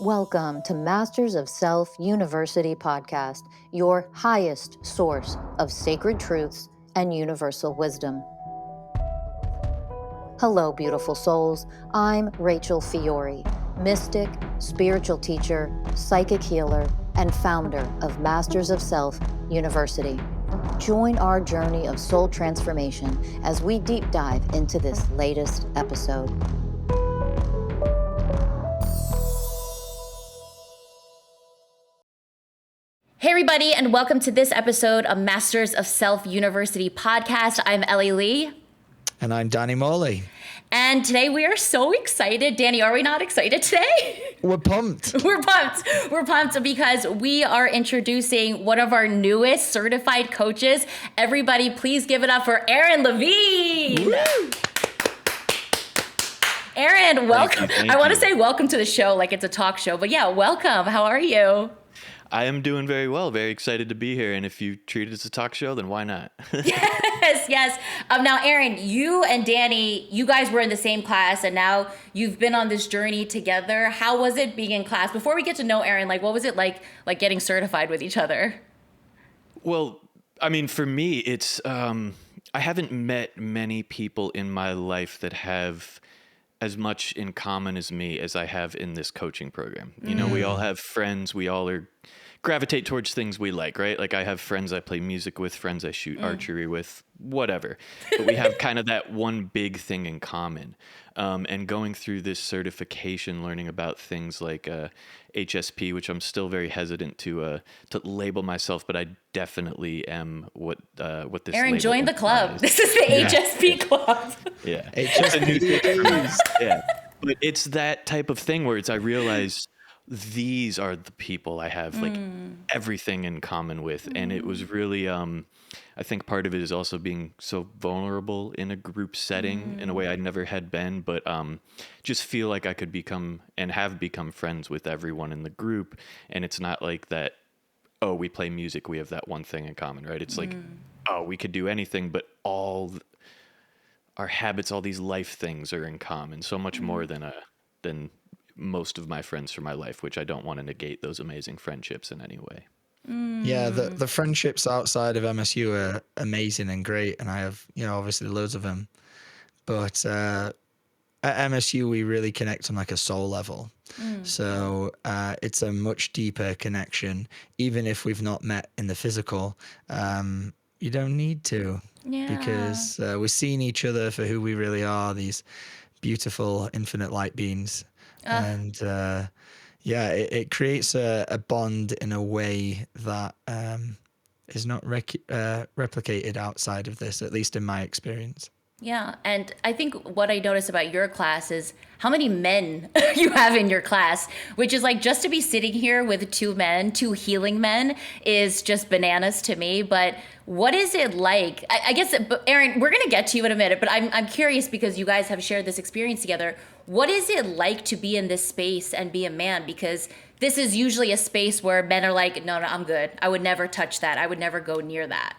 Welcome to Masters of Self University podcast, your highest source of sacred truths and universal wisdom. Hello, beautiful souls. I'm Rachel Fiori, mystic, spiritual teacher, psychic healer, and founder of Masters of Self University. Join our journey of soul transformation as we deep dive into this latest episode. Hey everybody, and welcome to this episode of Masters of Self University podcast. I'm Ellie Lee. And I'm Danny Morley. And today we are so excited. Danny, are we not excited today? We're pumped. We're pumped because we are introducing one of our newest certified coaches. Everybody, please give it up for Levine. Woo! Aaron, welcome. Thank you. I want to say welcome to the show like it's a talk show, but yeah, welcome. How are you? I am doing very well. Very excited to be here. And if you treat it as a talk show, then why not? Yes. Now, Aaron, you and Danny, you guys were in the same class, and now you've been on this journey together. How was it being in class? Before we get to know Aaron, what was it like getting certified with each other? Well, I mean, for me, it's I haven't met many people in my life that have as much in common as me as I have in this coaching program. You know, we all have friends. We all gravitate towards things we like, right? Like I have friends I play music with, friends I shoot archery with, whatever. But we have kind of that one big thing in common. And going through this certification, learning about things like HSP, which I'm still very hesitant to label myself, but I definitely am what this Aaron, label join the club. implies. This is the HSP club. Yeah. HSP. Yeah. But it's that type of thing where I realize these are the people I have everything in common with. And it was really, I think part of it is also being so vulnerable in a group setting in a way I never had been, but just feel like I could become and have become friends with everyone in the group. And it's not like that, oh, we play music, we have that one thing in common, right? It's like, oh, we could do anything, but all our habits, all these life things are in common, so much more than most of my friends from my life, which I don't want to negate those amazing friendships in any way. Yeah, the friendships outside of MSU are amazing and great, and I have, obviously loads of them. But at MSU, we really connect on like a soul level. So it's a much deeper connection, even if we've not met in the physical. You don't need to, because we're seeing each other for who we really are, these beautiful infinite light beings. And it creates a bond in a way that is not replicated outside of this, at least in my experience. Yeah, and I think what I noticed about your class is how many men you have in your class, which is like just to be sitting here with two healing men is just bananas to me. But what is it like? I guess, Aaron, we're going to get to you in a minute, but I'm curious because you guys have shared this experience together. What is it like to be in this space and be a man? Because this is usually a space where men are like, no, I'm good. I would never touch that. I would never go near that.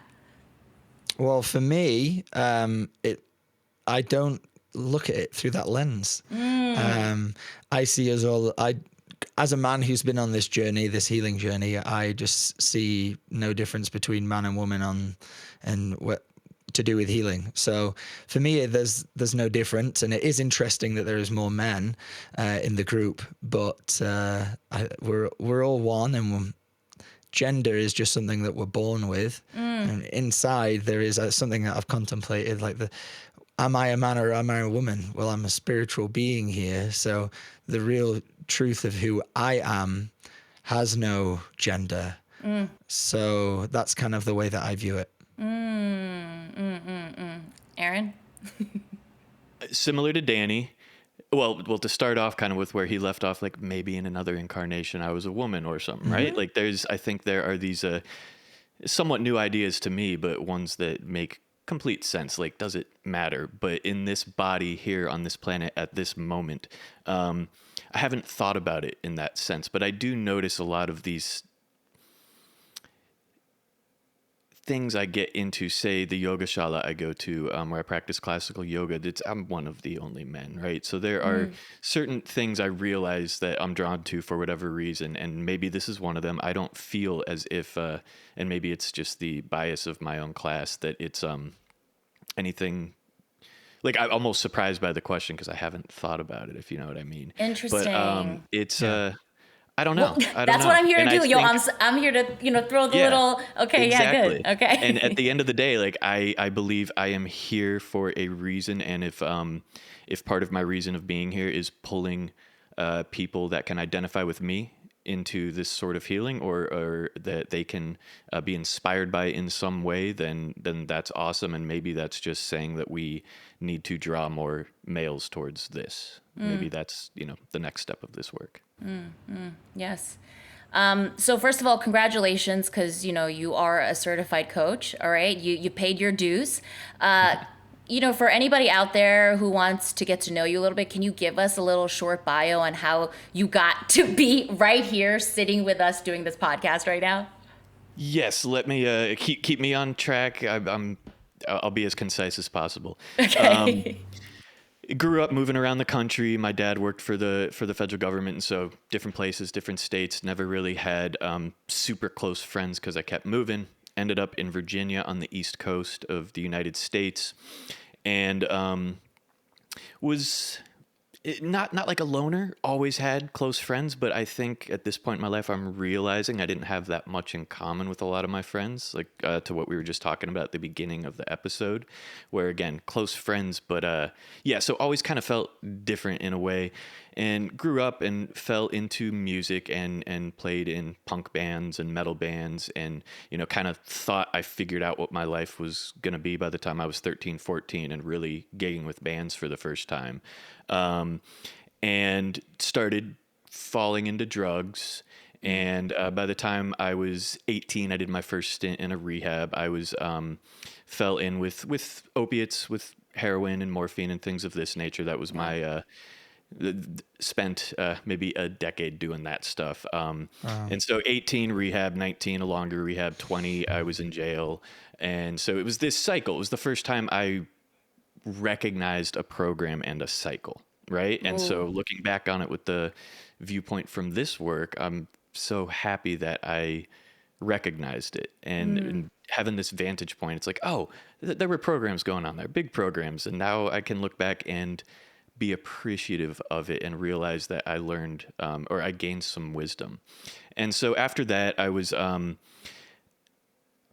Well, for me, I don't look at it through that lens. I see as a man who's been on this journey, this healing journey, I just see no difference between man and woman and what to do with healing. So for me, there's no difference, and it is interesting that there is more men in the group, but we're all one, and gender is just something that we're born with. And inside there is something that I've contemplated, like am I a man or am I a woman? Well, I'm a spiritual being here. So the real truth of who I am has no gender. So that's kind of the way that I view it. Aaron? Similar to Danny. Well, to start off kind of with where he left off, like maybe in another incarnation I was a woman or something, right? Like I think there are these somewhat new ideas to me, but ones that make complete sense. Like, does it matter? But in this body here on this planet at this moment, I haven't thought about it in that sense, but I do notice a lot of these things I get into, say the yoga shala I go to, where I practice classical yoga, I'm one of the only men, right? So there are certain things I realize that I'm drawn to for whatever reason, and maybe this is one of them. I don't feel as if, and maybe it's just the bias of my own class, that it's anything. Like, I'm almost surprised by the question because I haven't thought about it, if you know what I mean. But Interesting. it's Yeah. I don't Well, know. I don't that's know. what I'm here to And do. I Yo, think, I'm here to, throw the yeah, little, okay, yeah, good. exactly. Okay. And at the end of the day, like, I believe I am here for a reason, and if part of my reason of being here is pulling people that can identify with me into this sort of healing, or that they can be inspired by in some way, then that's awesome. And maybe that's just saying that we need to draw more males towards this. Maybe that's, the next step of this work. Yes. So first of all, congratulations, because you are a certified coach. All right, you paid your dues. For anybody out there who wants to get to know you a little bit, can you give us a little short bio on how you got to be right here, sitting with us, doing this podcast right now? Yes, let me keep me on track. I'll be as concise as possible. Okay. Grew up moving around the country. My dad worked for the federal government, and so different places, different states. Never really had super close friends because I kept moving. Ended up in Virginia on the East Coast of the United States, and was not like a loner. Always had close friends, but I think at this point in my life, I'm realizing I didn't have that much in common with a lot of my friends, like to what we were just talking about at the beginning of the episode, where again, close friends, but so always kind of felt different in a way, and grew up and fell into music and played in punk bands and metal bands, and kind of thought I figured out what my life was going to be by the time I was 13, 14, and really gigging with bands for the first time. And started falling into drugs. And by the time I was 18, I did my first stint in a rehab. I was fell in with opiates, with heroin and morphine and things of this nature. That was my spent maybe a decade doing that stuff. And so 18 rehab, 19 a longer rehab, 20 I was in jail. And so it was this cycle. It was the first time I recognized a program and a cycle, right? And so looking back on it with the viewpoint from this work, I'm so happy that I recognized it, and having this vantage point. It's like, oh, there were programs going on there, big programs, and now I can look back and be appreciative of it and realize that I learned or I gained some wisdom. And so after that, I was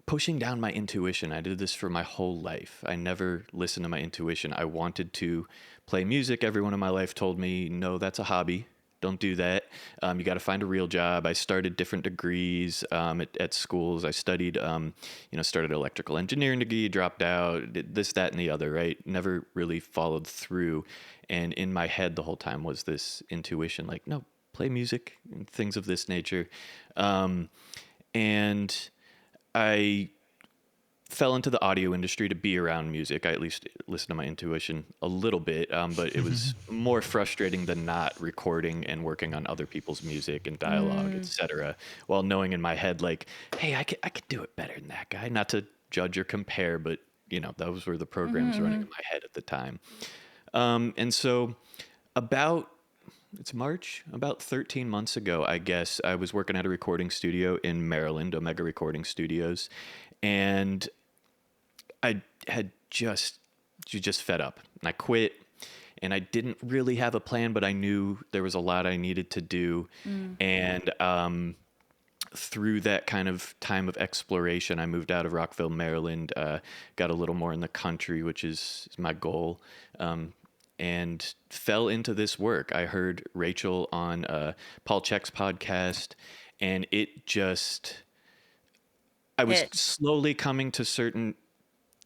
pushing down my intuition. I did this for my whole life. I never listened to my intuition. I wanted to play music. Everyone in my life told me, no, that's a hobby. Don't do that. You got to find a real job. I started different degrees at schools. I studied, started an electrical engineering degree, dropped out, did this, that, and the other, right? Never really followed through. And in my head the whole time was this intuition, like, no, play music and things of this nature. And I fell into the audio industry to be around music. I at least listened to my intuition a little bit, but it was more frustrating than not recording and working on other people's music and dialogue, etc. While knowing in my head, like, hey, I could do it better than that guy. Not to judge or compare, but those were the programs running in my head at the time. And so it's March, about 13 months ago, I guess, I was working at a recording studio in Maryland, Omega Recording Studios, and I had just fed up, and I quit, and I didn't really have a plan, but I knew there was a lot I needed to do. And through that kind of time of exploration, I moved out of Rockville, Maryland, got a little more in the country, which is my goal, and fell into this work. I heard Rachel on Paul Chek's podcast, and I was slowly coming to certain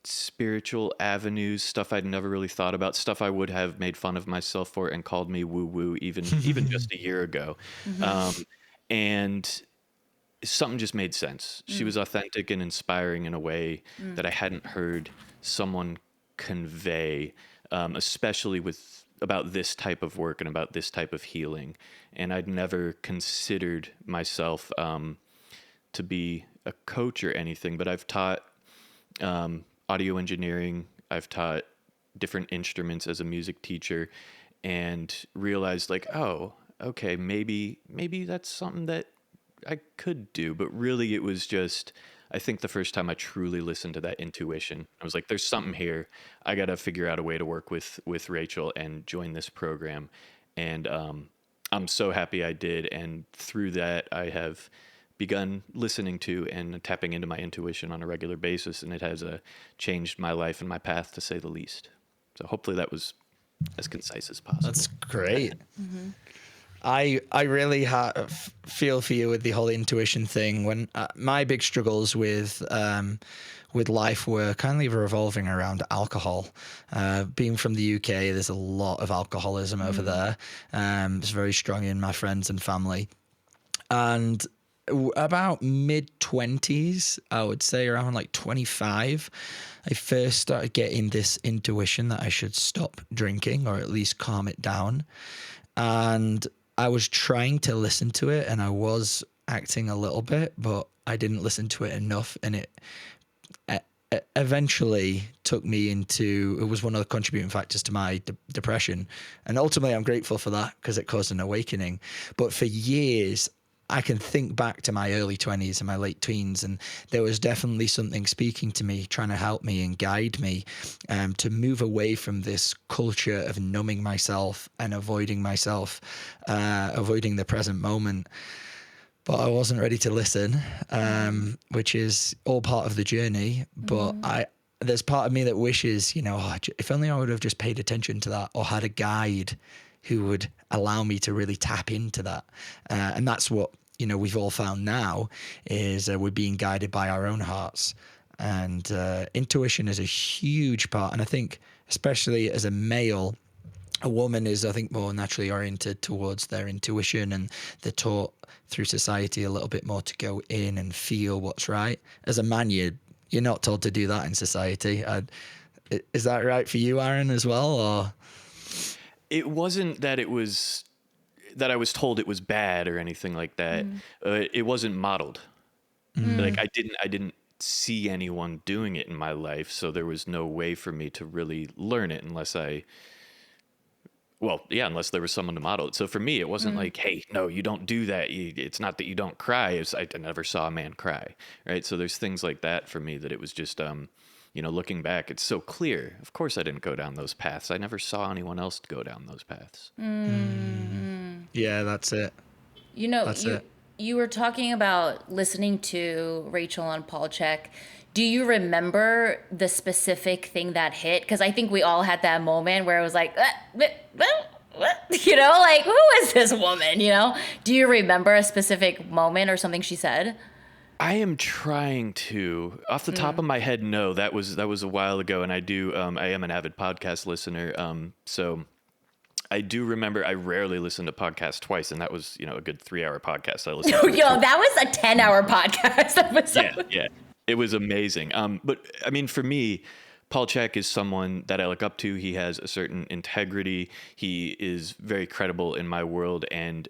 spiritual avenues, stuff I'd never really thought about, stuff I would have made fun of myself for and called me woo-woo even just a year ago. And something just made sense. She was authentic and inspiring in a way that I hadn't heard someone convey, especially about this type of work and about this type of healing. And I'd never considered myself to be a coach or anything, but I've taught audio engineering. I've taught different instruments as a music teacher, and realized like, oh, okay, maybe that's something that I could do. But really, it was just, I think the first time I truly listened to that intuition, I was like, there's something here. I got to figure out a way to work with Rachel and join this program. And I'm so happy I did. And through that, I have begun listening to and tapping into my intuition on a regular basis. And it has changed my life and my path, to say the least. So hopefully that was as concise as possible. That's great. I really feel for you with the whole intuition thing. When my big struggles with life were kind of revolving around alcohol. Being from the UK, there's a lot of alcoholism over there. It's very strong in my friends and family. And about mid-20s, I would say around like 25, I first started getting this intuition that I should stop drinking, or at least calm it down. And I was trying to listen to it, and I was acting a little bit, but I didn't listen to it enough. And it eventually took me into, it was one of the contributing factors to my depression. And ultimately, I'm grateful for that because it caused an awakening. But for years, I can think back to my early 20s and my late teens, and there was definitely something speaking to me, trying to help me and guide me to move away from this culture of numbing myself and avoiding myself, avoiding the present moment. But I wasn't ready to listen, which is all part of the journey. But there's part of me that wishes, if only I would have just paid attention to that, or had a guide who would allow me to really tap into that. And that's what, we've all found now is we're being guided by our own hearts. And intuition is a huge part. And I think, especially as a male, a woman is, I think, more naturally oriented towards their intuition, and they're taught through society a little bit more to go in and feel what's right. As a man, you're not told to do that in society. Is that right for you, Aaron, as well? Or it wasn't that I was told it was bad or anything like that. It wasn't modeled. Like I didn't see anyone doing it in my life, so there was no way for me to really learn it unless there was someone to model it. So for me, it wasn't like, hey, no, you don't do that. It's not that you don't cry. I never saw a man cry, right? So there's things like that for me that it was just, looking back, it's so clear. Of course I didn't go down those paths. I never saw anyone else go down those paths. Yeah, that's it. You were talking about listening to Rachel on Paul Check. Do you remember the specific thing that hit? Because I think we all had that moment where it was like, like, who is this woman? Do you remember a specific moment or something she said? I am trying to, off the top of my head, no. That was a while ago, and I am an avid podcast listener. So I do remember. I rarely listen to podcasts twice, and that was a good 3-hour podcast I listened to. That was a 10-hour podcast episode. Yeah, it was amazing. But I mean, for me, Paul Check is someone that I look up to. He has a certain integrity. He is very credible in my world. And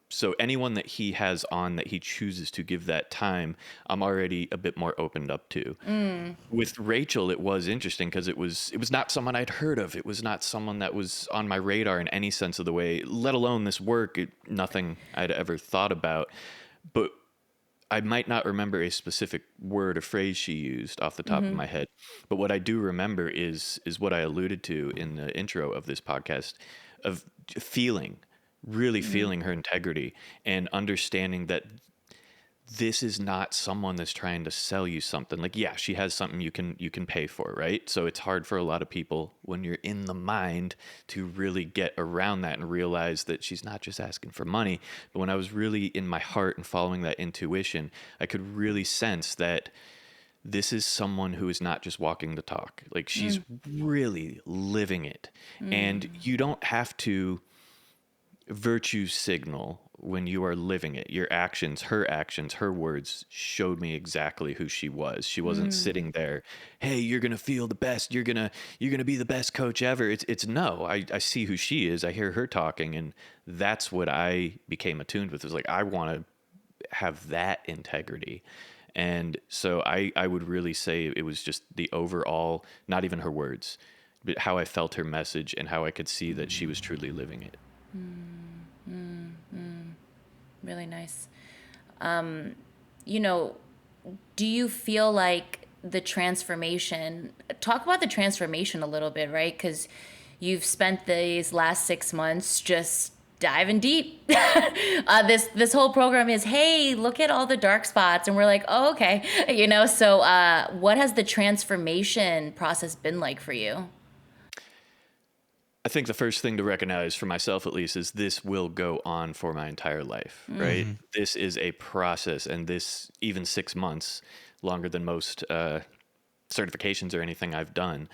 so anyone that he has on that he chooses to give that time, I'm already a bit more opened up to. With Rachel, it was interesting because it was not someone I'd heard of. It was not someone that was on my radar in any sense of the way, let alone this work, nothing I'd ever thought about. But I might not remember a specific word or phrase she used off the top of my head, but what I do remember is what I alluded to in the intro of this podcast, of really feeling her integrity and understanding that this is not someone that's trying to sell you something. Like, yeah, she has something you can pay for, right? So it's hard for a lot of people when you're in the mind to really get around that and realize that she's not just asking for money. But when I was really in my heart and following that intuition, I could really sense that this is someone who is not just walking the talk. Like, she's really living it. And you don't have to virtue signal when you are living it. Your actions, her words showed me exactly who she was. She wasn't sitting there, hey, you're going to feel the best. You're going to be the best coach ever. It's no, I see who she is. I hear her talking, and that's what I became attuned with. It was like, I want to have that integrity. And so I would really say it was just the overall, not even her words, but how I felt her message and how I could see that she was truly living it. Really nice. You know, do you feel like the transformation, talk about the transformation a little bit, right? Because you've spent these last 6 months just diving deep. This whole program is, hey, look at all the dark spots. And we're like, oh, okay. So what has the transformation process been like for you? I think the first thing to recognize for myself, at least, is this will go on for my entire life, right? This is a process, and this, even 6 months, longer than most certifications or anything I've done,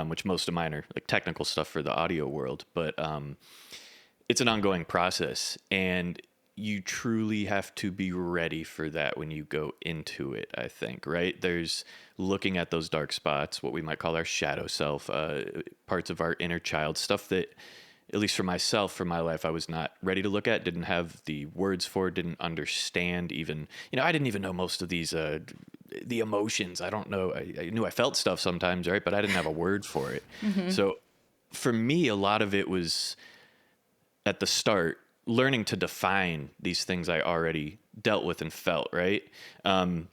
which most of mine are like technical stuff for the audio world, but it's an ongoing process, and you truly have to be ready for that when you go into it, I think, right? There's looking at those dark spots, what we might call our shadow self, parts of our inner child, stuff that, at least for myself, for my life, I was not ready to look at, didn't have the words for, didn't understand even, I didn't even know most of these, the emotions. I don't know. I knew I felt stuff sometimes, right? But I didn't have a word for it. So for me, a lot of it was at the start, learning to define these things I already dealt with and felt, right? And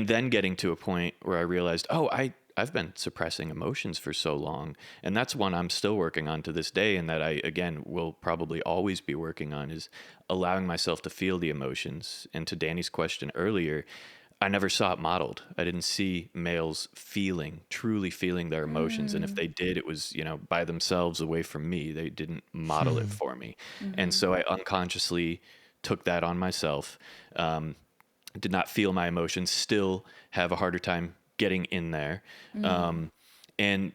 then getting to a point where I realized, I've been suppressing emotions for so long. And that's one I'm still working on to this day. And that I, again, will probably always be working on, is allowing myself to feel the emotions. And to Danny's question earlier, I never saw it modeled. I didn't see males truly feeling their emotions. And if they did, it was, by themselves away from me. They didn't model it for me. And so I unconsciously took that on myself. Did not feel my emotions, still have a harder time getting in there. And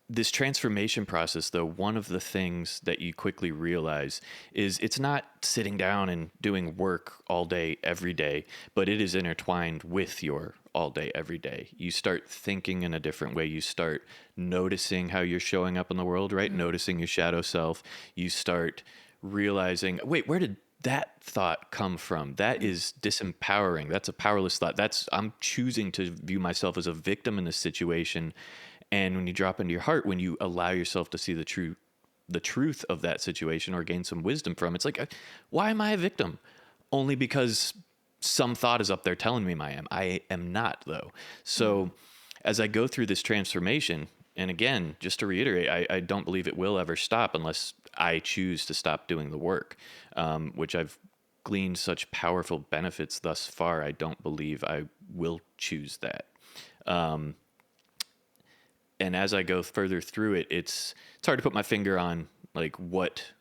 this transformation process, though, one of the things that you quickly realize is it's not sitting down and doing work all day, every day, but it is intertwined with your all day, every day. You start thinking in a different way. You start noticing how you're showing up in the world, right? Noticing your shadow self. You start realizing, wait, where did that thought come from? That is disempowering. That's a powerless thought. I'm choosing to view myself as a victim in this situation. And when you drop into your heart, when you allow yourself to see the truth of that situation or gain some wisdom from it, it's like, why am I a victim? Only because some thought is up there telling me I am. I am not, though. So as I go through this transformation, and again, just to reiterate, I don't believe it will ever stop unless I choose to stop doing the work, which I've gleaned such powerful benefits thus far. I don't believe I will choose that. And as I go further through it, it's hard to put my finger on what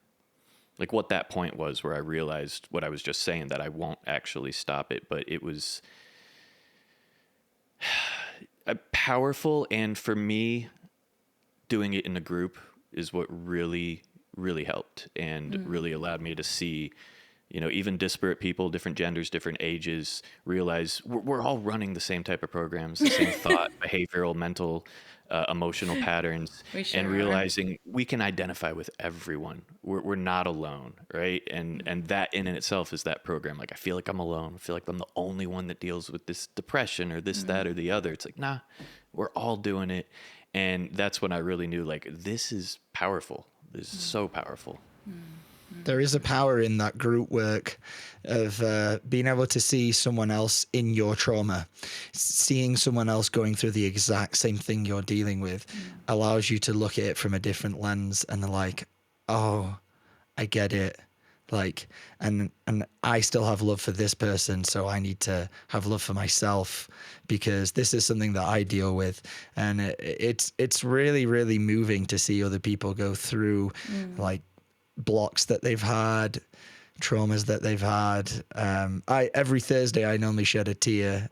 that point was where I realized what I was just saying, that I won't actually stop it. But it was powerful, and for me, doing it in a group is what really, really helped and really allowed me to see, even disparate people, different genders, different ages, realize we're all running the same type of programs, the same thought, behavioral, mental, emotional patterns, and realizing we can identify with everyone. We're not alone, right? And that in itself is that program. Like, I feel like I'm alone. I feel like I'm the only one that deals with this depression or this, that, or the other. It's like, nah, we're all doing it. And that's when I really knew, this is powerful. This is so powerful. There is a power in that group work of being able to see someone else in your trauma. Seeing someone else going through the exact same thing you're dealing with allows you to look at it from a different lens and oh, I get it. And I still have love for this person, so I need to have love for myself because this is something that I deal with. And it's really, really moving to see other people go through blocks that they've had, traumas that they've had. Every Thursday I normally shed a tear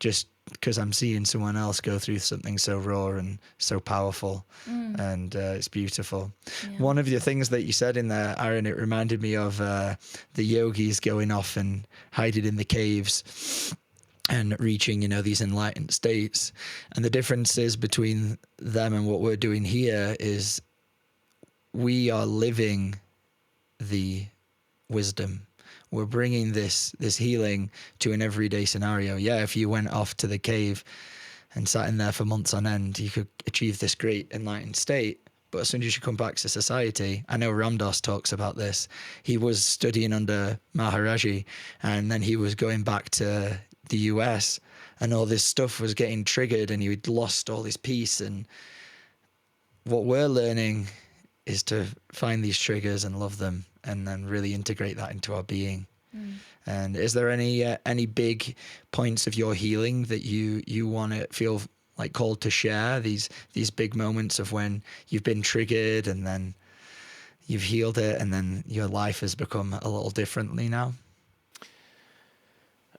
just because I'm seeing someone else go through something so raw and so powerful, and it's beautiful. Yeah. One of the things that you said in there, Aaron, it reminded me of the yogis going off and hiding in the caves and reaching, these enlightened states. And the differences between them and what we're doing here is we are living the wisdom. we're bringing this healing to an everyday scenario. Yeah, if you went off to the cave and sat in there for months on end, you could achieve this great enlightened state. But as soon as you come back to society, I know Ramdas talks about this. He was studying under Maharaji, and then he was going back to the US, and all this stuff was getting triggered, and he'd lost all his peace. And what we're learning is to find these triggers and love them, and then really integrate that into our being. And is there any big points of your healing that you want to feel like called to share, these big moments of when you've been triggered and then you've healed it and then your life has become a little differently now?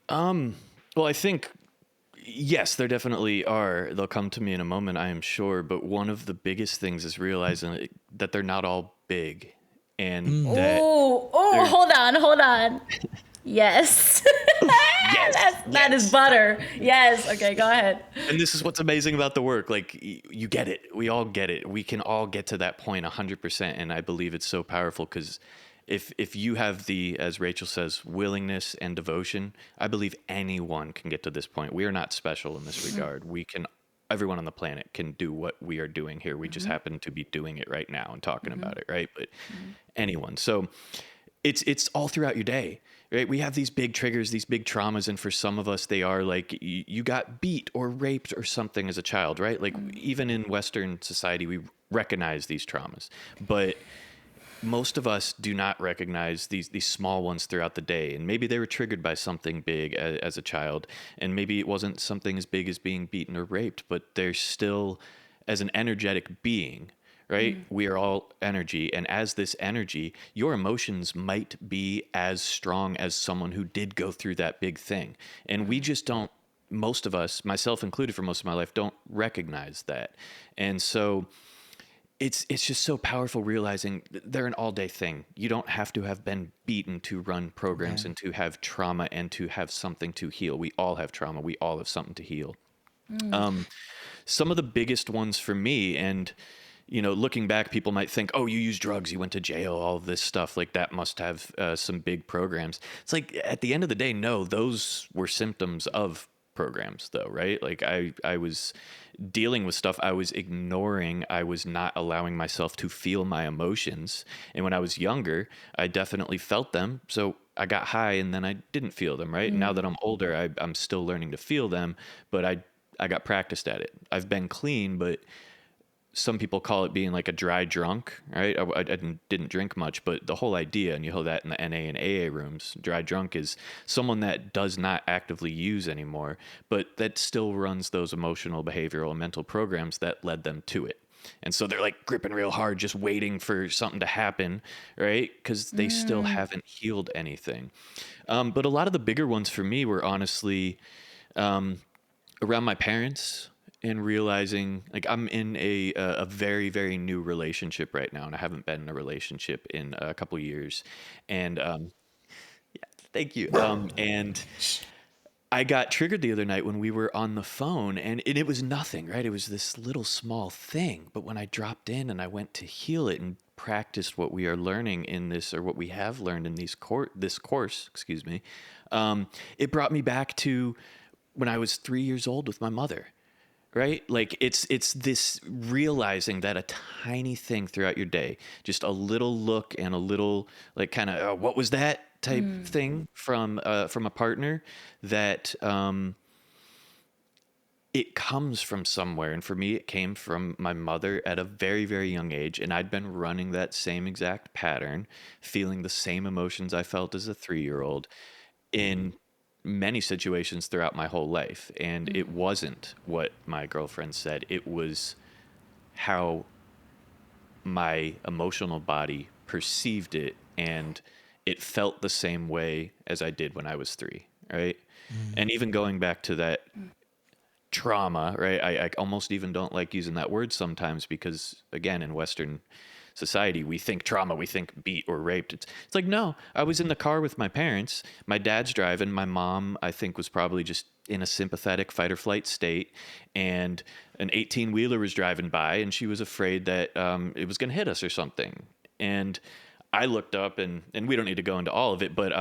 Well, I think, yes, there definitely are. They'll come to me in a moment, I am sure. But one of the biggest things is realizing that they're not all big. And that hold on. Yes. That is butter. Yes. Okay, go ahead. And this is what's amazing about the work. Like, you get it. We all get it. We can all get to that point 100%. And I believe it's so powerful because if you have the, as Rachel says, willingness and devotion, I believe anyone can get to this point. We are not special in this regard. Everyone on the planet can do what we are doing here. We just happen to be doing it right now and talking about it, right? But anyone. So it's all throughout your day, right? We have these big triggers, these big traumas, and for some of us, they are like you got beat or raped or something as a child, right? Like even in Western society, we recognize these traumas, but most of us do not recognize these small ones throughout the day. And maybe they were triggered by something big as a child, and maybe it wasn't something as big as being beaten or raped, but they're still, as an energetic being, right? We are all energy. And as this energy, your emotions might be as strong as someone who did go through that big thing. And we just don't, most of us, myself included for most of my life, don't recognize that. And so it's just so powerful realizing they're an all-day thing. You don't have to have been beaten to run programs and to have trauma and to have something to heal. We all have trauma. We all have something to heal. Some of the biggest ones for me, and looking back, people might think, oh, you used drugs, you went to jail, all of this stuff. Like that must have some big programs. It's like at the end of the day, no, those were symptoms of programs though, right? Like I was dealing with stuff I was ignoring. I was not allowing myself to feel my emotions. And when I was younger, I definitely felt them. So I got high and then I didn't feel them, right? Now that I'm older, I'm still learning to feel them, but I got practiced at it. I've been clean, but some people call it being like a dry drunk, right? I didn't drink much, but the whole idea, and you hear that in the NA and AA rooms, dry drunk is someone that does not actively use anymore, but that still runs those emotional, behavioral, and mental programs that led them to it. And so they're like gripping real hard, just waiting for something to happen, right? Because they still haven't healed anything. But a lot of the bigger ones for me were honestly around my parents, and realizing like I'm in a very, very new relationship right now, and I haven't been in a relationship in a couple of years. And yeah, thank you. And I got triggered the other night when we were on the phone, and it was nothing, right? It was this little small thing. But when I dropped in and I went to heal it and practiced what we are learning in this, or what we have learned in this course, excuse me, it brought me back to when I was 3 years old with my mother. Right? Like it's this realizing that a tiny thing throughout your day, just a little look and a little like kind of what was that type thing from a partner, that it comes from somewhere. And for me, it came from my mother at a very, very young age. And I'd been running that same exact pattern, feeling the same emotions I felt as a 3-year-old in many situations throughout my whole life. And it wasn't what my girlfriend said. It was how my emotional body perceived it, and it felt the same way as I did when I was 3, right? And even going back to that trauma, right? I almost even don't like using that word sometimes because, again, in Western society, we think trauma, we think beat or raped. It's like, no, I was in the car with my parents. My dad's driving. My mom, I think, was probably just in a sympathetic fight or flight state. And an 18-wheeler was driving by, and she was afraid that it was going to hit us or something. And I looked up and we don't need to go into all of it, but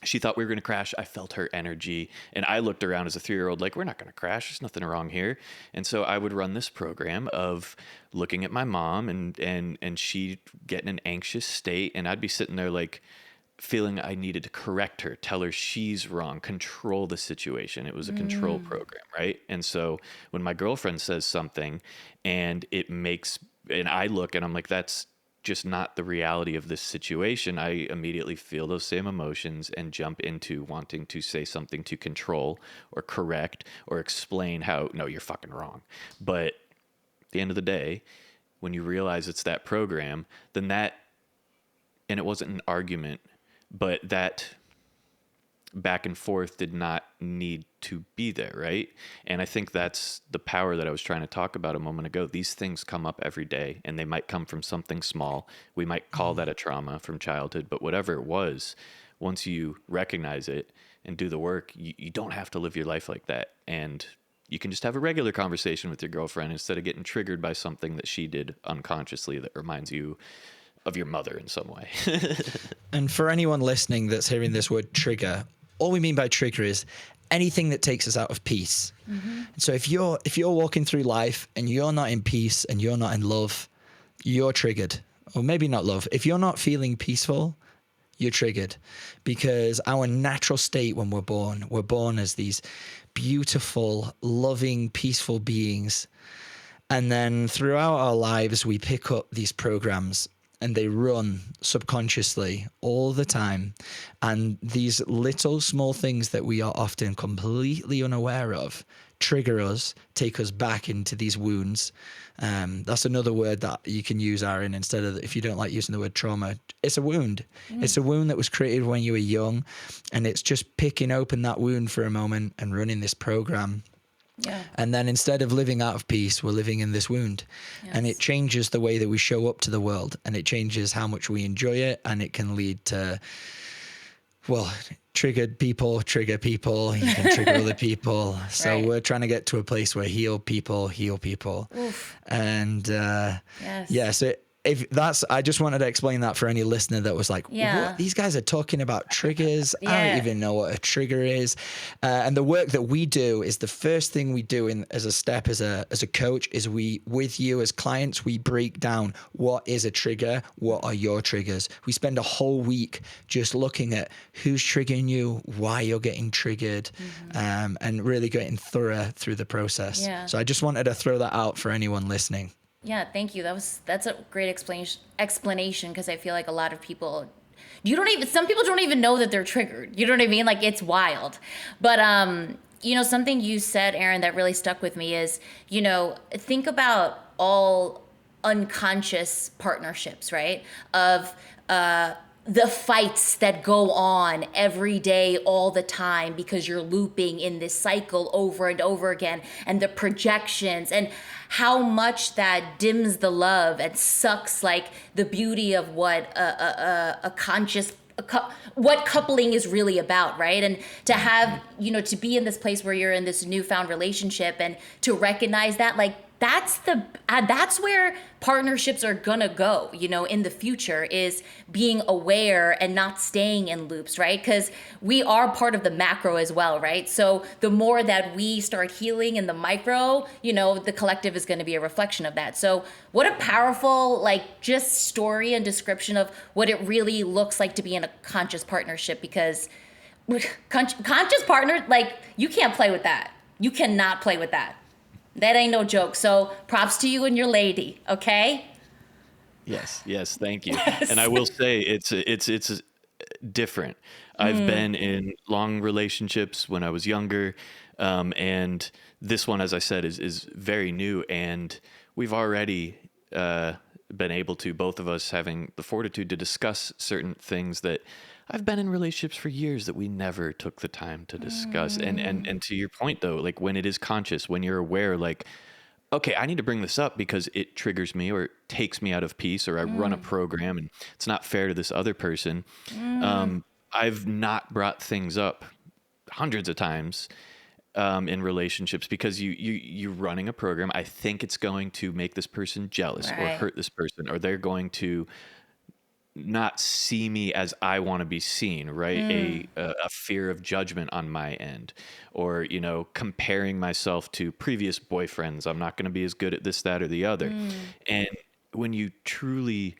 she thought we were going to crash. I felt her energy, and I looked around as a 3-year-old like, we're not going to crash. There's nothing wrong here. And so I would run this program of looking at my mom and she getting an anxious state, and I'd be sitting there like feeling I needed to correct her, tell her she's wrong, control the situation. It was a control program, right? And so when my girlfriend says something and I look and I'm like, that's just not the reality of this situation, I immediately feel those same emotions and jump into wanting to say something to control or correct or explain how, no, you're fucking wrong. But at the end of the day, when you realize it's that program, then and it wasn't an argument, but that back and forth did not need to be there, right? And I think that's the power that I was trying to talk about a moment ago. These things come up every day, and they might come from something small. We might call that a trauma from childhood, but whatever it was, once you recognize it and do the work, you don't have to live your life like that. And you can just have a regular conversation with your girlfriend instead of getting triggered by something that she did unconsciously that reminds you of your mother in some way. And for anyone listening that's hearing this word trigger, all we mean by trigger is anything that takes us out of peace. Mm-hmm. So if you're walking through life and you're not in peace and you're not in love, you're triggered. Or maybe not love. If you're not feeling peaceful, you're triggered, because our natural state when we're born as these beautiful, loving, peaceful beings. And then throughout our lives, we pick up these programs and they run subconsciously all the time. And these little small things that we are often completely unaware of trigger us, take us back into these wounds. That's another word that you can use, Aaron, instead of, if you don't like using the word trauma, it's a wound. It's a wound that was created when you were young, and it's just picking open that wound for a moment and running this program. Yeah. And then instead of living out of peace, we're living in this wound. Yes. And it changes the way that we show up to the world, and it changes how much we enjoy it. And it can lead to, well, triggered people trigger people. You can trigger other people. So right. We're trying to get to a place where heal people. Oof. And yes. yeah, so I just wanted to explain that for any listener that was like, what? These guys are talking about triggers. Yeah. I don't even know what a trigger is. And the work that we do is the first thing we do as a step as a coach is with you as clients, we break down what is a trigger, what are your triggers. We spend a whole week just looking at who's triggering you, why you're getting triggered, and really getting thorough through the process. Yeah. So I just wanted to throw that out for anyone listening. Yeah, thank you. That's a great explanation, because I feel like a lot of people, some people don't even know that they're triggered. You know what I mean? Like, it's wild. But something you said, Aaron, that really stuck with me is, think about all unconscious partnerships, right? Of the fights that go on every day, all the time, because you're looping in this cycle over and over again, and the projections, and how much that dims the love and sucks like the beauty of what what coupling is really about, right? And to have, to be in this place where you're in this newfound relationship and to recognize that, like, that's where partnerships are gonna go, in the future, is being aware and not staying in loops, right? Because we are part of the macro as well, right? So the more that we start healing in the micro, the collective is gonna be a reflection of that. So what a powerful, just story and description of what it really looks like to be in a conscious partnership, because conscious partner, you can't play with that. You cannot play with that. That ain't no joke. So props to you and your lady, okay? Yes, thank you. Yes. And I will say it's different. I've been in long relationships when I was younger, and this one, as I said, is very new, and we've already been able to, both of us having the fortitude to discuss certain things that I've been in relationships for years that we never took the time to discuss. And to your point, though, like, when it is conscious, when you're aware, like, okay, I need to bring this up because it triggers me or it takes me out of peace, or I run a program and it's not fair to this other person. I've not brought things up hundreds of times in relationships because you're running a program. I think it's going to make this person jealous, right, or hurt this person, or they're going to not see me as I want to be seen, right? A fear of judgment on my end, or, you know, comparing myself to previous boyfriends. I'm not going to be as good at this, that, or the other. And when you truly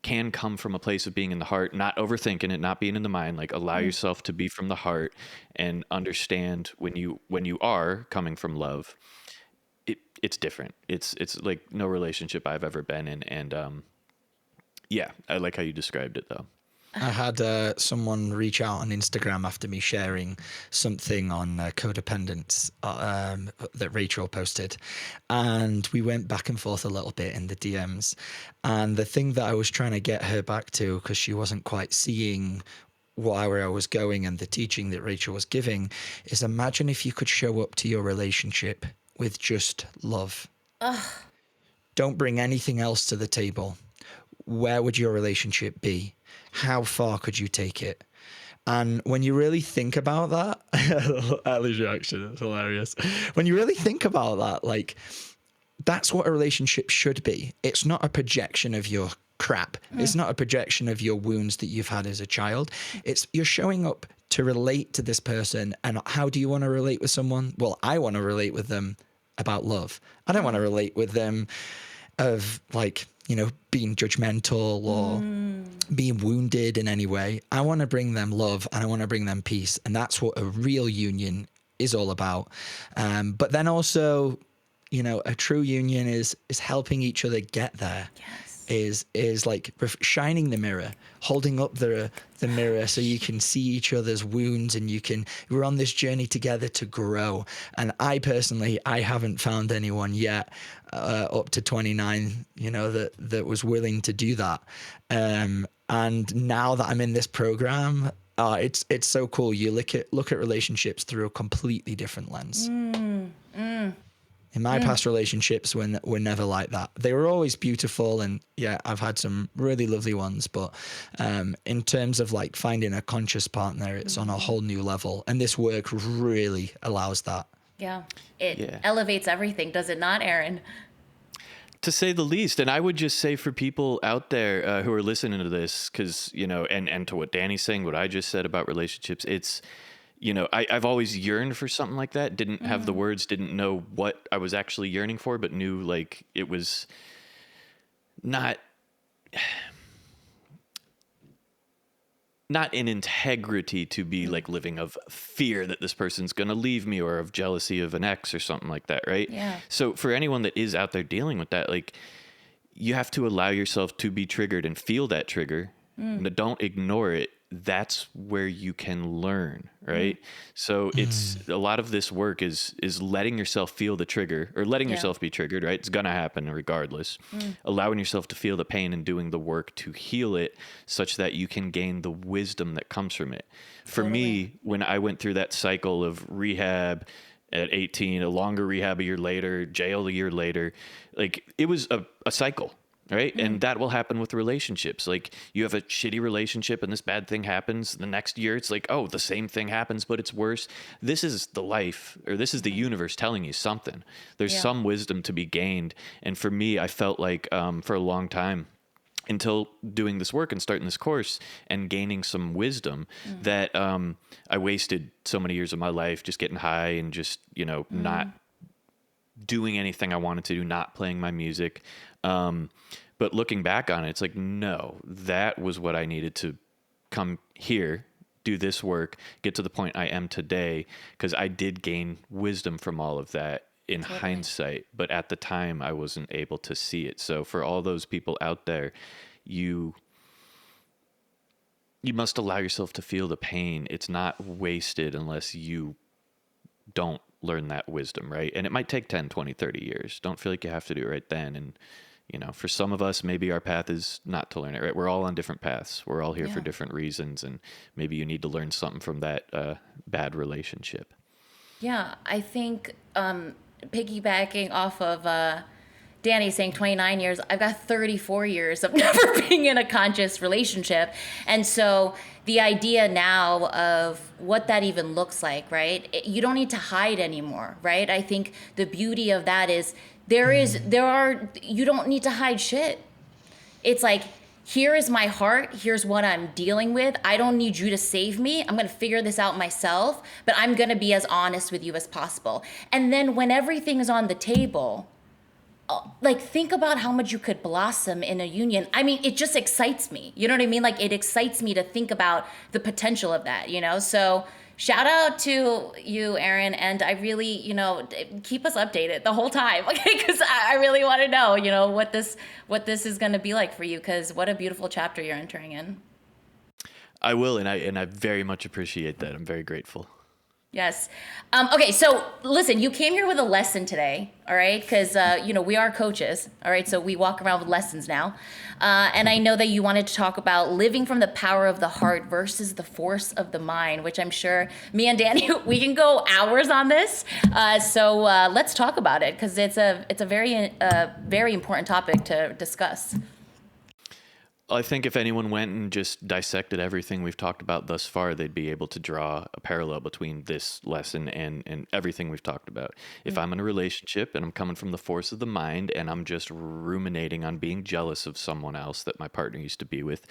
can come from a place of being in the heart, not overthinking it, not being in the mind, like allow yourself to be from the heart and understand when you are coming from love, it's different. It's like no relationship I've ever been in. And, yeah, I like how you described it, though. I had someone reach out on Instagram after me sharing something on codependence that Rachel posted. And we went back and forth a little bit in the DMs. And the thing that I was trying to get her back to, because she wasn't quite seeing where I was going and the teaching that Rachel was giving, is imagine if you could show up to your relationship with just love. Don't bring anything else to the table. Where would your relationship be? How far could you take it? And when you really think about that, Ellie's reaction is hilarious. When you really think about that, like, that's what a relationship should be. It's not a projection of your crap. It's not a projection of your wounds that you've had as a child. It's you're showing up to relate to this person. And how do you want to relate with someone? Well, I want to relate with them about love. I don't want to relate with them of, like, you know, being judgmental or being wounded in any way. I want to bring them love and I want to bring them peace. And that's what a real union is all about. But then also, you know, a true union is helping each other get there. Yes. Is like shining the mirror, holding up the mirror so you can see each other's wounds and we're on this journey together to grow. And I personally, I haven't found anyone yet up to 29, you know, that was willing to do that. And now that I'm in this program, it's so cool. You look at relationships through a completely different lens. In my past relationships, were never like that. They were always beautiful, and yeah, I've had some really lovely ones. But in terms of like finding a conscious partner, it's on a whole new level, and this work really allows that. Yeah, it elevates everything, does it not, Aaron? To say the least. And I would just say for people out there who are listening to this, because, you know, and to what Danny's saying, what I just said about relationships, it's, you know, I've always yearned for something like that. Didn't have the words, didn't know what I was actually yearning for, but knew like it was not in integrity to be like living of fear that this person's going to leave me, or of jealousy of an ex or something like that. Right. Yeah. So for anyone that is out there dealing with that, like, you have to allow yourself to be triggered and feel that trigger. Don't ignore it. That's where you can learn, right? So it's a lot of this work is letting yourself feel the trigger, or letting yourself be triggered, right? It's gonna happen regardless. Allowing yourself to feel the pain and doing the work to heal it, such that you can gain the wisdom that comes from it. For me, when I went through that cycle of rehab at 18, a longer rehab a year later, jail a year later, like, it was a cycle. Right. And that will happen with relationships. Like, you have a shitty relationship and this bad thing happens. The next year, it's like, oh, the same thing happens, but it's worse. This is the life, or this is the universe telling you something. There's some wisdom to be gained. And for me, I felt like for a long time, until doing this work and starting this course and gaining some wisdom, that I wasted so many years of my life just getting high and just, you know, not doing anything I wanted to do, not playing my music. But looking back on it, it's like, no, that was what I needed to come here, do this work, get to the point I am today, because I did gain wisdom from all of that in hindsight. But at the time, I wasn't able to see it. So for all those people out there, you must allow yourself to feel the pain. It's not wasted unless you don't learn that wisdom, right? And it might take 10, 20, 30 years. Don't feel like you have to do it right then. And, you know, for some of us, maybe our path is not to learn it, right? We're all on different paths. We're all here for different reasons. And maybe you need to learn something from that bad relationship. Yeah, I think piggybacking off of Danny saying 29 years, I've got 34 years of never being in a conscious relationship. And so the idea now of what that even looks like, right? You don't need to hide anymore, right? I think the beauty of that is you don't need to hide shit. It's like, here is my heart. Here's what I'm dealing with. I don't need you to save me. I'm going to figure this out myself, but I'm going to be as honest with you as possible. And then when everything is on the table, like, think about how much you could blossom in a union. I mean, it just excites me. You know what I mean? Like, it excites me to think about the potential of that, you know? So shout out to you, Aaron. And I really, you know, keep us updated the whole time, okay? Because I really want to know, you know, what this is going to be like for you, because what a beautiful chapter you're entering in. I will, and I very much appreciate that. I'm very grateful. Yes. Okay, so listen, you came here with a lesson today, all right? Because, you know, we are coaches, all right? So we walk around with lessons now. And I know that you wanted to talk about living from the power of the heart versus the force of the mind, which I'm sure me and Danny, we can go hours on this. So let's talk about it, because it's a very important topic to discuss. I think if anyone went and just dissected everything we've talked about thus far, they'd be able to draw a parallel between this lesson and everything we've talked about. If I'm in a relationship and I'm coming from the force of the mind and I'm just ruminating on being jealous of someone else that my partner used to be with,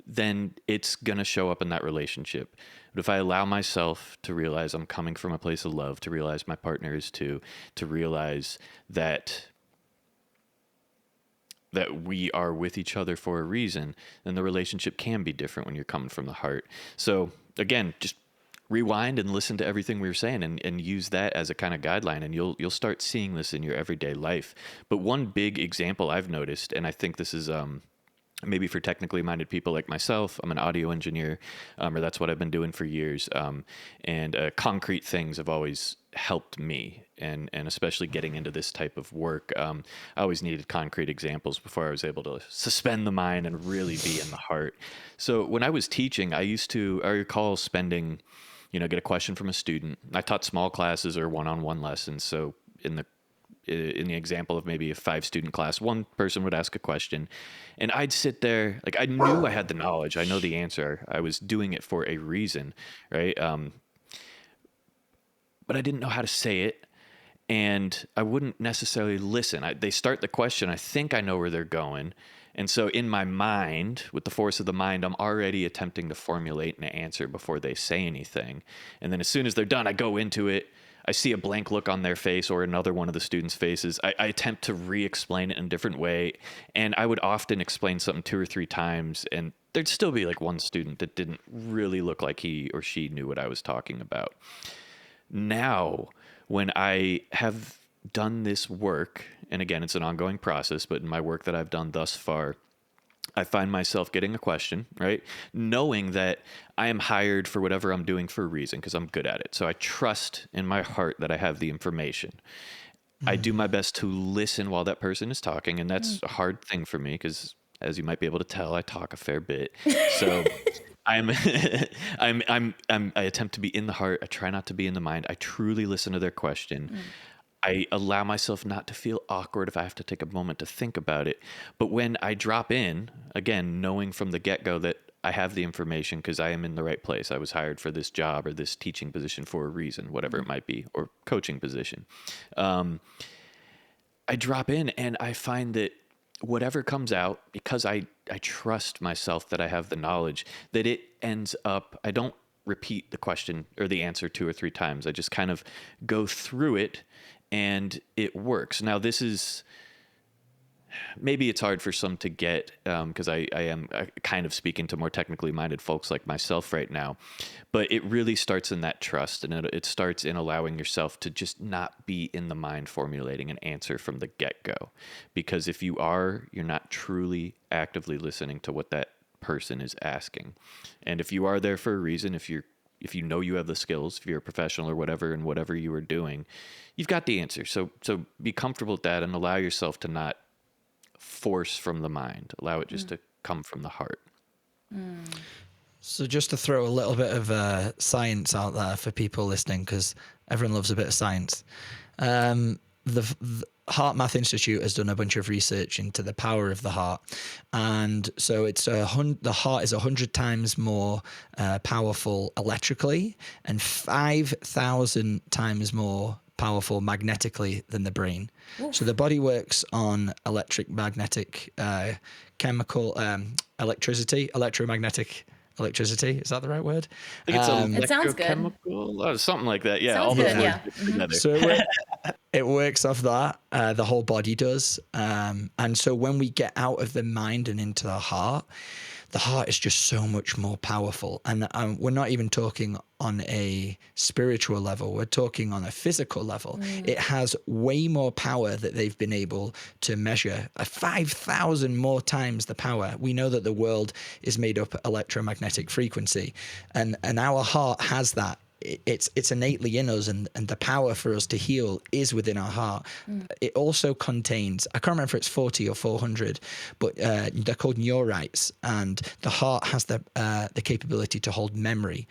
then it's going to show up in that relationship. But if I allow myself to realize I'm coming from a place of love, to realize my partner is too, to realize that we are with each other for a reason, then the relationship can be different when you're coming from the heart. So again, just rewind and listen to everything we were saying and use that as a kind of guideline, and you'll start seeing this in your everyday life. But one big example I've noticed, and I think this is maybe for technically minded people like myself, I'm an audio engineer, or that's what I've been doing for years. And concrete things have always helped me, and especially getting into this type of work. I always needed concrete examples before I was able to suspend the mind and really be in the heart. So when I was teaching, I recall spending, get a question from a student. I taught small classes or one-on-one lessons. So in the example of maybe a 5-student class, one person would ask a question and I'd sit there, like, I knew I had the knowledge. I know the answer. I was doing it for a reason, right? But I didn't know how to say it, and I wouldn't necessarily listen. They start the question. I think I know where they're going. And so in my mind, with the force of the mind, I'm already attempting to formulate an answer before they say anything. And then as soon as they're done, I go into it. I see a blank look on their face or another one of the students' faces. I attempt to re-explain it in a different way. And I would often explain something 2 or 3 times, and there'd still be like one student that didn't really look like he or she knew what I was talking about. Now, when I have done this work, and again, it's an ongoing process, but in my work that I've done thus far, I find myself getting a question, right? Knowing that I am hired for whatever I'm doing for a reason because I'm good at it. So I trust in my heart that I have the information. I do my best to listen while that person is talking, and that's a hard thing for me because, as you might be able to tell, I talk a fair bit. So I attempt to be in the heart. I try not to be in the mind. I truly listen to their question. I allow myself not to feel awkward if I have to take a moment to think about it. But when I drop in, again, knowing from the get-go that I have the information because I am in the right place. I was hired for this job or this teaching position for a reason, whatever it might be, or coaching position. I drop in and I find that whatever comes out, because I trust myself that I have the knowledge, that it ends up, I don't repeat the question or the answer 2 or 3 times. I just kind of go through it and it works. Now, this is, maybe it's hard for some to get because I am kind of speaking to more technically minded folks like myself right now, but it really starts in that trust, and it starts in allowing yourself to just not be in the mind formulating an answer from the get-go. Because if you are, you're not truly actively listening to what that person is asking. And if you are there for a reason, if you know you have the skills, if you're a professional or whatever, and whatever you are doing, you've got the answer. So be comfortable with that and allow yourself to not force from the mind. Allow it just to come from the heart. So just to throw a little bit of science out there for people listening, because everyone loves a bit of science. The Heart Math Institute has done a bunch of research into the power of the heart, and so it's the heart is 100 times more powerful electrically and 5,000 times more powerful magnetically than the brain. So the body works on electromagnetic electromagnetic electricity. Is that the right word? I think it's It sounds good. electrochemical, something like that. Yeah, Sounds all those good, words yeah. fit together. So it works off that. The whole body does. And so when we get out of the mind and into the heart is just so much more powerful. And we're not even talking on a spiritual level. We're talking on a physical level. It has way more power that they've been able to measure. 5,000 more times the power. We know that the world is made up electromagnetic frequency. And our heart has that. It's innately in us, and the power for us to heal is within our heart. It also contains, I can't remember if it's 40 or 400, but they're called neurites, and the heart has the capability to hold memory.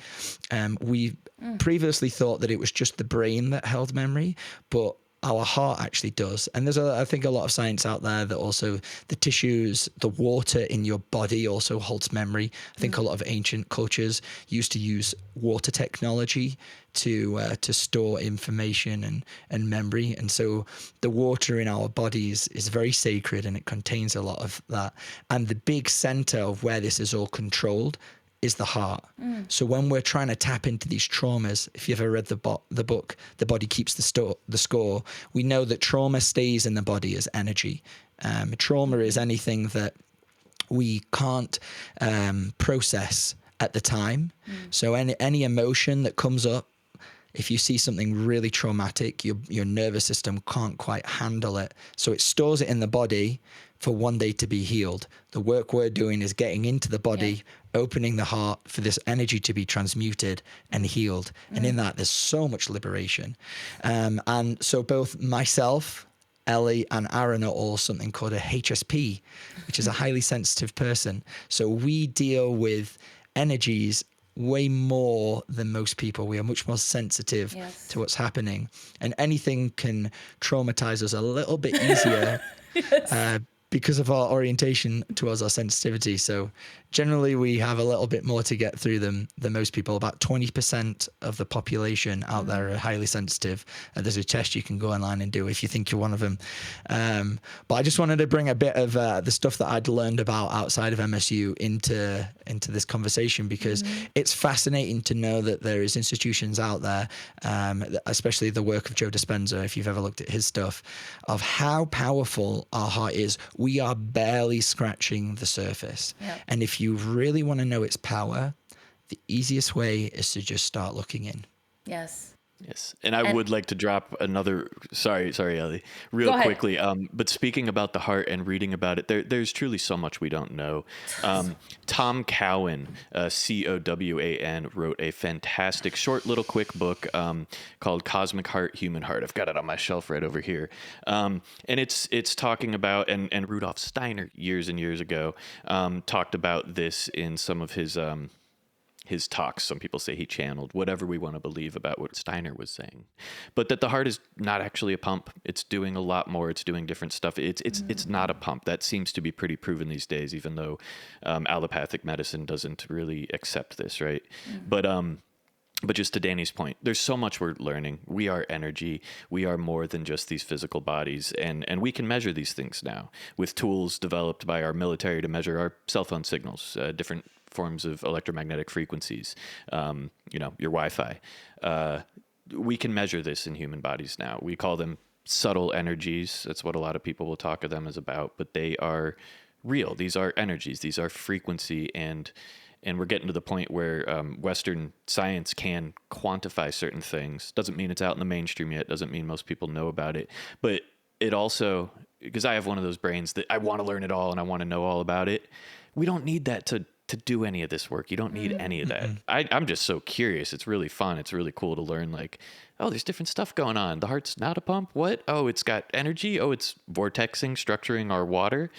We previously thought that it was just the brain that held memory, but our heart actually does. And there's, I think, a lot of science out there that also the tissues, the water in your body also holds memory. I think a lot of ancient cultures used to use water technology to store information and memory. And so the water in our bodies is very sacred, and it contains a lot of that. And the big center of where this is all controlled is the heart. So when we're trying to tap into these traumas, if you've ever read the book, The Body Keeps the Score, we know that trauma stays in the body as energy. Trauma is anything that we can't process at the time. So any emotion that comes up, if you see something really traumatic, your nervous system can't quite handle it. So it stores it in the body for one day to be healed. The work we're doing is getting into the body, opening the heart for this energy to be transmuted and healed. And in that, there's so much liberation. And so both myself, Ellie, and Aaron are all something called a HSP, which is a highly sensitive person. So we deal with energies way more than most people. We are much more sensitive to what's happening, and anything can traumatize us a little bit easier because of our orientation towards our sensitivity. So generally we have a little bit more to get through than most people. About 20% of the population out there are highly sensitive. There's a test you can go online and do if you think you're one of them. But I just wanted to bring a bit of the stuff that I'd learned about outside of MSU into this conversation, because it's fascinating to know that there is institutions out there, especially the work of Joe Dispenza, if you've ever looked at his stuff, of how powerful our heart is. We are barely scratching the surface. And if you really want to know its power, the easiest way is to just start looking in. Yes. And I would like to drop another, sorry, Ellie, real quickly. But speaking about the heart and reading about it, there's truly so much we don't know. Tom Cowan, Cowan, wrote a fantastic short little quick book called Cosmic Heart, Human Heart. I've got it on my shelf right over here. And it's talking about, and Rudolf Steiner years and years ago talked about this in some of his talks. Some people say he channeled, whatever we want to believe about what Steiner was saying, but that the heart is not actually a pump. It's doing a lot more. It's doing different stuff. It's not a pump. That seems to be pretty proven these days, even though allopathic medicine doesn't really accept this, right? But just to Danny's point, there's so much we're learning. We are energy. We are more than just these physical bodies. And we can measure these things now with tools developed by our military to measure our cell phone signals, different forms of electromagnetic frequencies, your Wi-Fi. We can measure this in human bodies now. We call them subtle energies. That's what a lot of people will talk of them as about, but they are real. These are energies. These are frequency, and we're getting to the point where Western science can quantify certain things. Doesn't mean it's out in the mainstream yet. Doesn't mean most people know about it. But it also, because I have one of those brains that I want to learn it all and I want to know all about it. We don't need that to do any of this work. You don't need any of that. I'm just so curious. It's really fun. It's really cool to learn, like, oh, there's different stuff going on. The heart's not a pump. What? Oh, it's got energy. Oh, it's vortexing, structuring our water.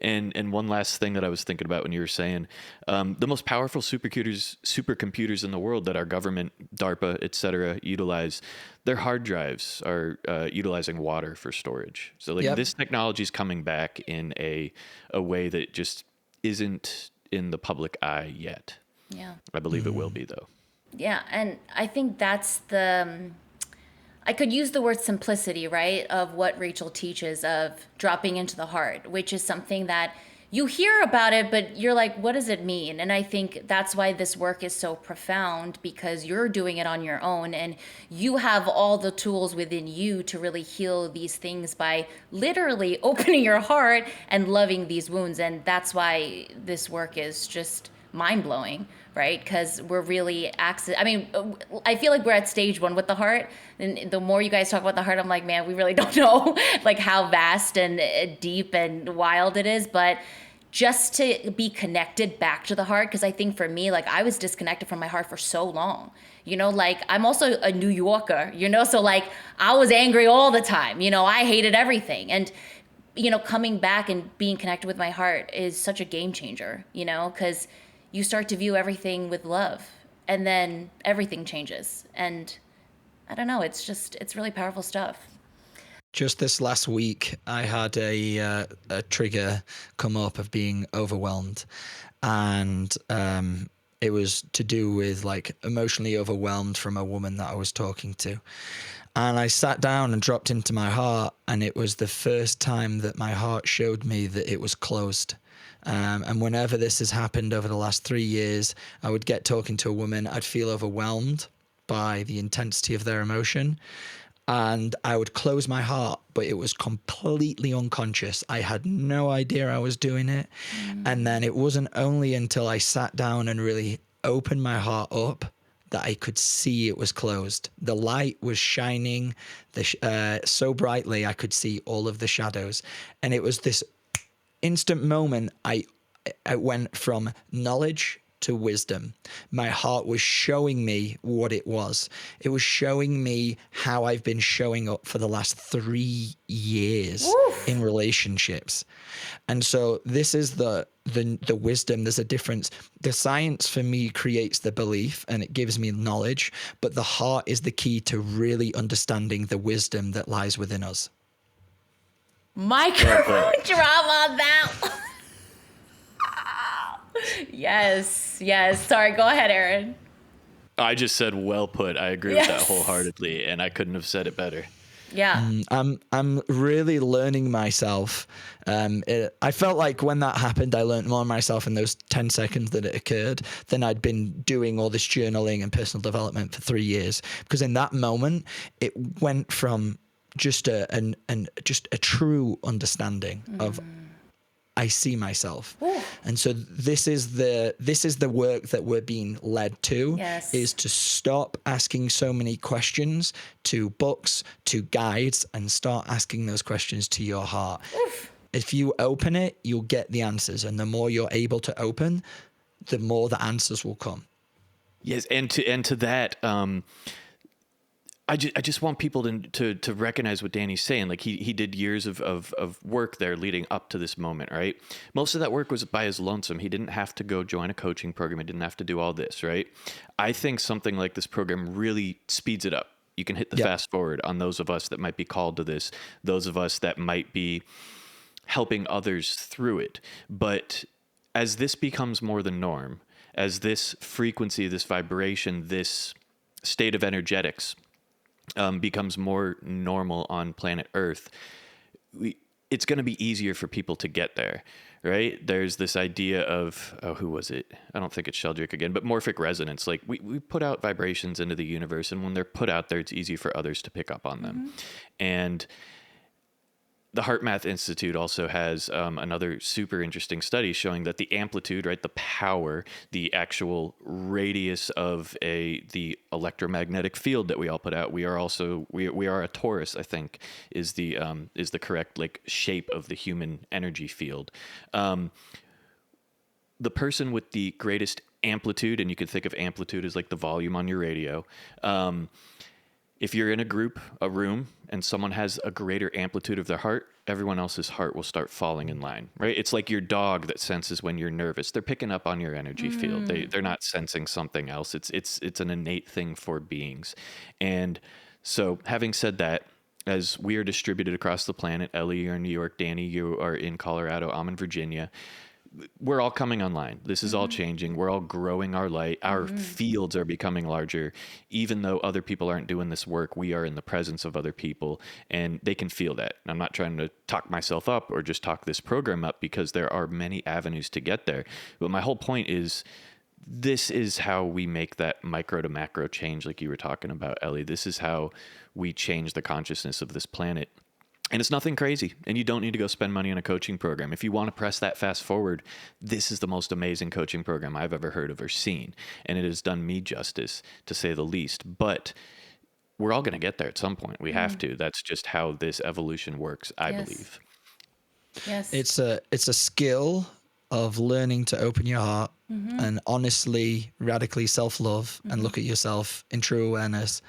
And one last thing that I was thinking about when you were saying, the most powerful supercomputers in the world that our government, DARPA, et cetera, utilize, their hard drives are utilizing water for storage. So this technology is coming back in a way that just isn't in the public eye yet. Yeah. I believe it will be, though. Yeah, and I think that's the I could use the word simplicity, right, of what Rachel teaches of dropping into the heart, which is something that you hear about it, but you're like, what does it mean? And I think that's why this work is so profound, because you're doing it on your own and you have all the tools within you to really heal these things by literally opening your heart and loving these wounds. And that's why this work is just mind blowing, right? Because we're really I mean, I feel like we're at stage one with the heart, and the more you guys talk about the heart, I'm like, man, we really don't know like how vast and deep and wild it is, but just to be connected back to the heart. Because I think for me, like, I was disconnected from my heart for so long, you know, like I'm also a New Yorker, you know, so like I was angry all the time, you know, I hated everything. And you know, coming back and being connected with my heart is such a game changer, you know, because you start to view everything with love, and then everything changes. And I don't know, it's really powerful stuff. Just this last week, I had a trigger come up of being overwhelmed, and it was to do with like emotionally overwhelmed from a woman that I was talking to. And I sat down and dropped into my heart, and it was the first time that my heart showed me that it was closed. And whenever this has happened over the last 3 years, I would get talking to a woman, I'd feel overwhelmed by the intensity of their emotion, and I would close my heart, but it was completely unconscious. I had no idea I was doing it. And then it wasn't only until I sat down and really opened my heart up that I could see it was closed. The light was shining so brightly I could see all of the shadows. And it was this instant moment I went from knowledge to wisdom. My heart was showing me what it was. It was showing me how I've been showing up for the last 3 years in relationships. And so this is the wisdom. There's a difference. The science for me creates the belief and it gives me knowledge, but the heart is the key to really understanding the wisdom that lies within us. Micro drama on that. Yes. Sorry, go ahead, Aaron. I just said well put. I agree with that wholeheartedly, and I couldn't have said it better. Yeah. I'm really learning myself. I felt like when that happened, I learned more myself in those 10 seconds that it occurred than I'd been doing all this journaling and personal development for 3 years. Because in that moment, it went from just a true understanding of I see myself. Ooh. And so this is the work that we're being led to, is to stop asking so many questions to books, to guides, and start asking those questions to your heart. Oof. If you open it, you'll get the answers. And the more you're able to open, the more the answers will come. Yes. And to that, I just want people to recognize what Danny's saying. Like he did years of work there leading up to this moment, right? Most of that work was by his lonesome. He didn't have to go join a coaching program. He didn't have to do all this, right? I think something like this program really speeds it up. You can hit the fast forward on those of us that might be called to this, those of us that might be helping others through it. But as this becomes more the norm, as this frequency, this vibration, this state of energetics becomes more normal on planet Earth, it's going to be easier for people to get there, right? There's this idea of, who was it? I don't think it's Sheldrick again, but morphic resonance. Like we put out vibrations into the universe, and when they're put out there, it's easy for others to pick up on them. And the Heart Math Institute also has another super interesting study showing that the amplitude, right, the power, the actual radius of the electromagnetic field that we all put out. We are also we are a torus, I think, is the correct like shape of the human energy field. The person with the greatest amplitude, and you can think of amplitude as like the volume on your radio. If you're in a room, and someone has a greater amplitude of their heart, everyone else's heart will start falling in line, right? It's like your dog that senses when you're nervous. They're picking up on your energy field. They're not sensing something else. It's an innate thing for beings. And so having said that, as we are distributed across the planet, Ellie, you're in New York, Danny, you are in Colorado, I'm in Virginia, we're all coming online. This is all changing. We're all growing our light. Our fields are becoming larger. Even though other people aren't doing this work, we are in the presence of other people, and they can feel that. And I'm not trying to talk myself up or just talk this program up, because there are many avenues to get there. But my whole point is, this is how we make that micro to macro change, like you were talking about, Ellie. This is how we change the consciousness of this planet. And it's nothing crazy, and you don't need to go spend money on a coaching program. If you want to press that fast forward, this is the most amazing coaching program I've ever heard of or seen, and it has done me justice, to say the least. But we're all going to get there at some point. We have to. That's just how this evolution works, I believe. Yes. It's a skill of learning to open your heart and honestly, radically self-love and look at yourself in true awareness.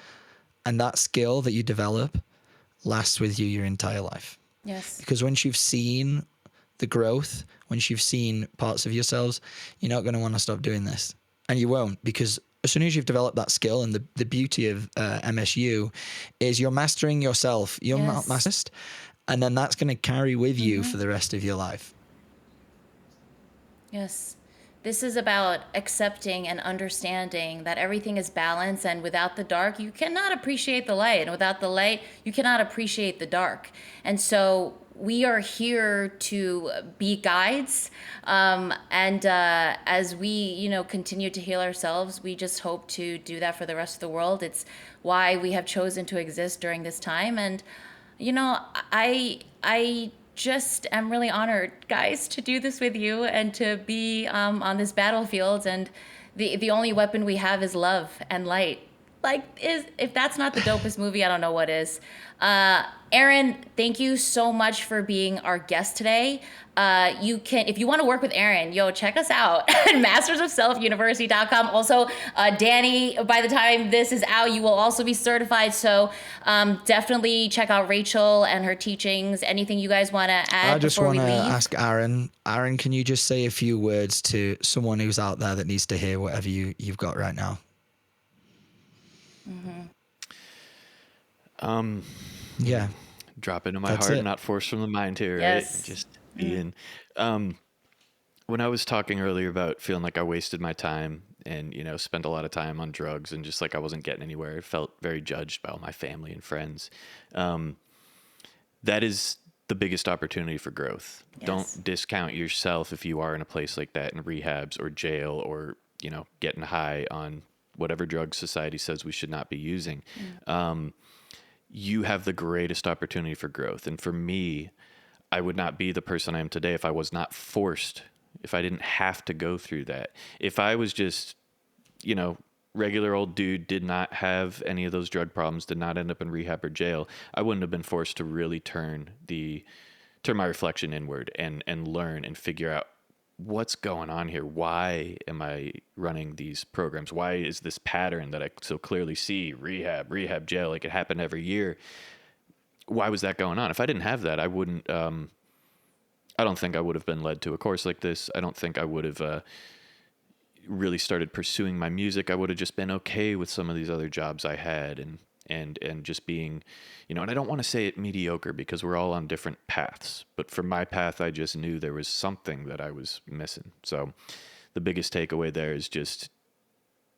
And that skill that you develop lasts with you your entire life. Yes. Because once you've seen the growth, once you've seen parts of yourselves, you're not going to want to stop doing this. And you won't, because as soon as you've developed that skill, and the beauty of MSU is you're mastering yourself. You're not mastered. And then that's going to carry with you for the rest of your life. Yes. This is about accepting and understanding that everything is balanced, and without the dark, you cannot appreciate the light. And without the light, you cannot appreciate the dark. And so we are here to be guides. As we, continue to heal ourselves, we just hope to do that for the rest of the world. It's why we have chosen to exist during this time. And, I just am really honored, guys, to do this with you and to be on this battlefield. And the only weapon we have is love and light. If that's not the dopest movie, I don't know what is. Aaron, thank you so much for being our guest today. If you want to work with Aaron, check us out at mastersofselfuniversity.com. Also, Danny, by the time this is out, you will also be certified. So definitely check out Rachel and her teachings. Anything you guys want to add? I just want to ask Aaron, can you just say a few words to someone who's out there that needs to hear whatever you've got right now? Yeah. Drop into my That's heart, it. not force from the mind here, Yes. right? Just being. When I was talking earlier about feeling like I wasted my time and, spent a lot of time on drugs and just like I wasn't getting anywhere, I felt very judged by all my family and friends. That is the biggest opportunity for growth. Yes. Don't discount yourself if you are in a place like that, in rehabs or jail, or, getting high on whatever drug society says we should not be using. You have the greatest opportunity for growth. And for me, I would not be the person I am today if I was not forced, if I didn't have to go through that. If I was just, regular old dude, did not have any of those drug problems, did not end up in rehab or jail, I wouldn't have been forced to really turn my reflection inward and learn and figure out what's going on here. Why am I running these programs? Why is this pattern that I so clearly see, rehab, jail, like it happened every year? Why was that going on? If I didn't have that, I wouldn't, I don't think I would have been led to a course like this. I don't think I would have really started pursuing my music. I would have just been okay with some of these other jobs I had and just being, and I don't want to say it mediocre, because we're all on different paths, but for my path, I just knew there was something that I was missing. So the biggest takeaway there is just,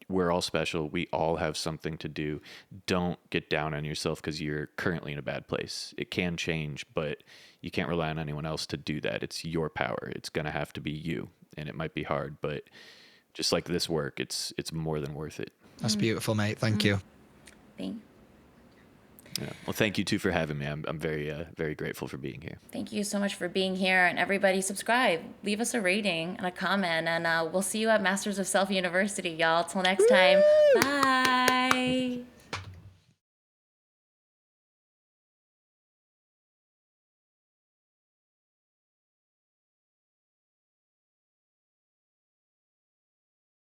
we're all special. We all have something to do. Don't get down on yourself because you're currently in a bad place. It can change, but you can't rely on anyone else to do that. It's your power. It's going to have to be you, and it might be hard, but just like this work, it's more than worth it. That's beautiful, mate. Thank you. Yeah. Well, thank you too for having me. I'm very, very grateful for being here. Thank you so much for being here. And everybody subscribe, leave us a rating and a comment, and we'll see you at Masters of Self University, y'all. Till next time. Bye.